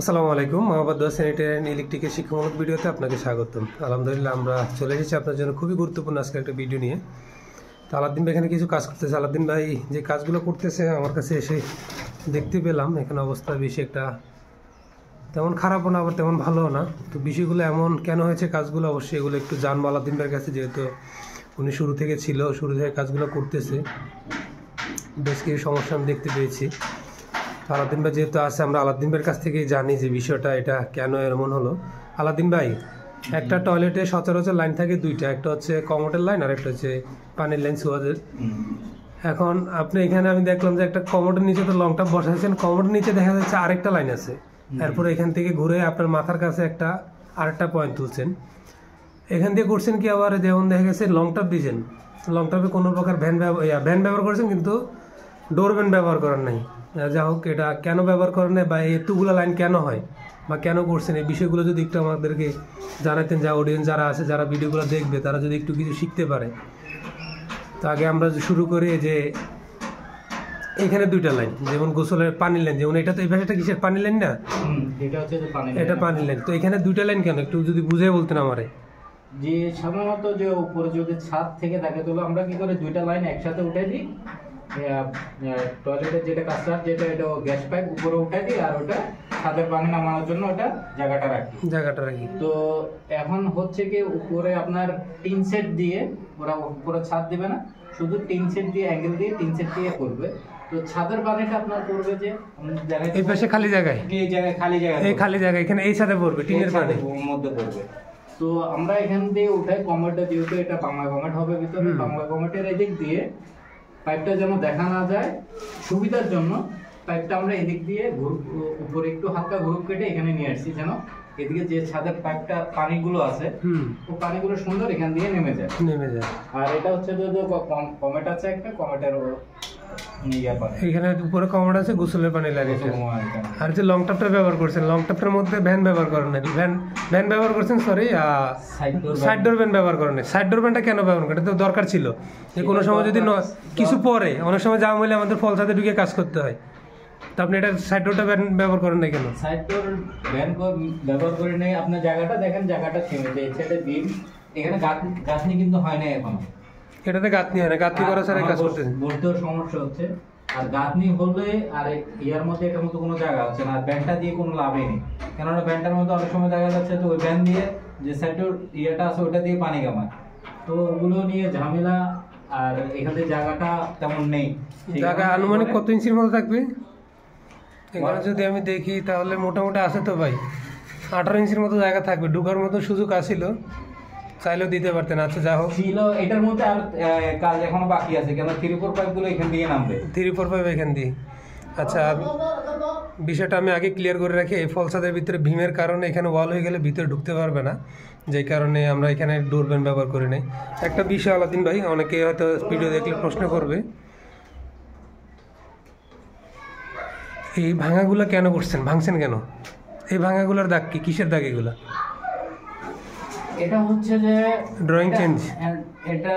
আসসালামু আলাইকুম। Mohammad sanitary and ইলেকট্রিকের শিক্ষামূলক ভিডিওতে আপনাকে স্বাগতম। আলহামদুলিল্লাহ আমরা চলে এসেছি আপনার জন্য খুবই গুরুত্বপূর্ণ আজকে একটা ভিডিও নিয়ে। তো আলাদ্দিন ভাই এখানে কিছু কাজ করতেছে। আলাদ্দিন ভাই যে কাজগুলো করতেছে আমার কাছে এসে দেখতে পেলাম এখানে অবস্থা বেশি একটা তেমন খারাপও না আবার তেমন ভালোও না। তো বিষয়গুলো এমন কেন হয়েছে কাজগুলো অবশ্যই এগুলো একটু জানবো আলাদ্দিন ভাইয়ের কাছে, যেহেতু উনি শুরু থেকে কাজগুলো করতেছে। বেশ কিছু সমস্যা আমি দেখতে পেয়েছি। আলাদ্দিন ভাই যেহেতু আছে আমরা আলাদ্দিন ভাইয়ের কাছ থেকেই জানি যে বিষয়টা এটা কেন এমন হলো। আলাদ্দিন ভাই, একটা টয়লেটে সচরাচর লাইন থাকে দুইটা, একটা হচ্ছে কমোডের লাইন আর একটা হচ্ছে পানির লাইন সুয়াজের। এখন আপনি এখানে আমি দেখলাম যে একটা কমোডের নিচে তো লং টাপ বসাইছেন, কমোডের নিচে দেখা যাচ্ছে আরেকটা লাইন আছে, তারপরে এখান থেকে ঘুরে আপনার মাথার কাছে আরেকটা পয়েন্ট তুলছেন। এখান দিয়ে করছেন কি আবার যেমন দেখা গেছে লং টাপ দিয়েছেন, লং টাপে কোনো প্রকার ভ্যান ব্যবহার করেছেন কিন্তু ডোর ভ্যান ব্যবহার করার নাই। যা হোক, এটা কেন ব্যবহার করেন না বা এতগুলো লাইন কেন হয় বা কেন করছেন এই বিষয়গুলো যদি একটু আমাদেরকে জানাতেন, যা অডিয়েন্স যারা আছে যারা ভিডিওগুলো দেখবে তারা যদি একটু কিছু শিখতে পারে। তো আগে আমরা শুরু করি যে এখানে দুইটা লাইন, যেমন গোসলের পানির লাইন, যেমন এটা তো এই ভাষাটা কিসের পানির লাইন না, এটা পানির লাইন। তো এখানে দুইটা লাইন কেন একটু যদি বুঝে বলতেন আমারে। যে সাধারণত যে উপরে যদি ছাদ থেকে থাকে তাহলে আমরা কি করে দুইটা লাইন একসাথে উঠে দিই, টয়লেটের যেটা কাঁচা যেটা এটা গ্যাস পাইপ উপরে উঠে দিই আর ওটা ছাদের পানি নামানোর জন্য ওটা জায়গাটা রাখি। তো এখন হচ্ছে কি উপরে আপনার টিন সেট দিয়ে ওরা উপরে ছাদ দিবে না, শুধু টিন সেট দিয়ে অ্যাঙ্গেল দিয়ে টিন সেট দিয়ে করবে। তো ছাদের পানিটা আপনার করবে যে এই পাশে খালি জায়গায়, এই খালি জায়গায় এখানে এই ছাদে পড়বে, টিনের পানি মধ্যে পড়বে। তো আমরা এখান দিয়ে উঠে কমেটটা, যেহেতু এটা বাংলা কমেট হবে ভিতরে, বাংলা কমেটের এদিক দিয়ে পাইপটা যেন দেখা না যায় সুবিধার জন্য পাইপটা আমরা এদিক দিয়ে উপরে একটু হালকা গ্রুপ কেটে এখানে নিয়ে আসছি, যেন এদিকে যে ছাদের পাইপটা পানিগুলো আছে ও পানিগুলো সুন্দর এখান দিয়ে নেমে যায়। আর এটা হচ্ছে যে কমেট আছে একটা, কমেটের এখানে উপরে কমোড আছে, গোসলের পানি লাগিয়েছেন। আর যে লং টপটা ব্যবহার করছেন, লং টপটার মধ্যে ভ্যান ব্যবহার করেন না, ভ্যান ব্যবহার করছেন, সরি সাইড ডোর ভ্যান ব্যবহার করেন না। সাইড ডোর ভ্যানটা কেন ব্যবহার করেন? এটা তো দরকার ছিল যে কোনো সময় যদি কিছু পরে, অনেক সময় জাম হলে আমাদের ফল ছাদে ঢুকে কাজ করতে হয়। তো আপনি এটা সাইড ডোরটা ভ্যান ব্যবহার করেন না কেন? সাইড ডোর ভ্যান ব্যবহার করে নেই, আপনার জায়গাটা দেখেন, জায়গাটা থেমে যায়, ছেড়ে দিন। এখানে গাঁথনি কিন্তু হয় না এখনো, এটাতে গাঁথনি হয় না, গাঁথনি করা ছাড়া কাজ করতেছে, বলতেও সমস্যা হচ্ছে। আর গাঁথনি হলে আর ইয়ার মধ্যে এটার মতো কোনো জায়গা হচ্ছে না, আর ব্যান্ডটা দিয়ে কোনো লাভই নেই। কেননা ব্যান্ডটার মধ্যে অনেক সময় দেখা যাচ্ছে তো ওই ব্যান্ড দিয়ে যে সাইডের ইয়েটা আছে ওটা দিয়ে পানি কামায়, তো ওগুলো নিয়ে ঝামেলা। আর এখানে জায়গাটা তেমন নেই, জায়গা আনুমানিক কত ইঞ্চির মতো থাকবে এখানে যদি আমি দেখি? তাহলে মোটামুটি আছে তো ভাই 18 ইঞ্চির মতো জায়গা থাকবে, ঢুকার মতো সুযোগ আসিল, চাইলেও দিতে পারতেন। আচ্ছা যা হোক, ছিল এটার মধ্যে আর কাজ এখনো বাকি আছে, কেন 3-4 পাইপগুলো এখান দিয়ে নামবে, 3-4 পাইপ এখান দিয়ে। আচ্ছা, বিষয়টা আমি আগে ক্লিয়ার করে রাখি, এই ফলসাদের ভিতরে ভীমের কারণে এখানে ওয়াল হয়ে গেলে ভিতরে ঢুকতে পারবে না, যেই কারণে আমরা এখানে ডোর ভ্যান ব্যবহার করি নাই। একটা বিষয় আলাদ্দিন ভাই, অনেকে হয়তো ভিডিও দেখলে প্রশ্ন করবে, এই ভাঙাগুলো কেন করছেন, ভাঙছেন কেন? এই ভাঙাগুলোর দাগ কি, কিসের দাগ এগুলা? এটা হচ্ছে যে ড্রয়িং চেঞ্জ, এটা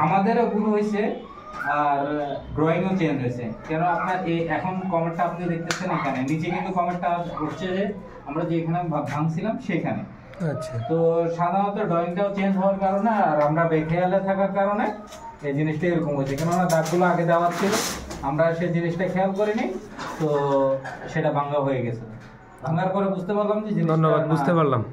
আমাদেরও ভুল হয়েছে আর ড্রয়িংও চেঞ্জ হয়েছে। কেন আপনার এই এখন কমেন্টটা আপনি দেখতেছেন এখানে নিচে কিন্তু কমেন্টটা উঠছে যে আমরা যেখানে ভাঙছিলাম সেখানে। আচ্ছা, তো সাধারণত ড্রয়িংটাও চেঞ্জ হওয়ার কারণে আর আমরা বেখেয়ালে থাকার কারণে এই জিনিসটা এরকম হয়েছে। কেননা দাগগুলো আগে দেওয়া ছিল, আমরা সেই জিনিসটা খেয়াল করিনি, তো সেটা ভাঙা হয়ে গেছে। ভাঙার পরে বুঝতে পারলাম যে, ধন্যবাদ, বুঝতে পারলাম।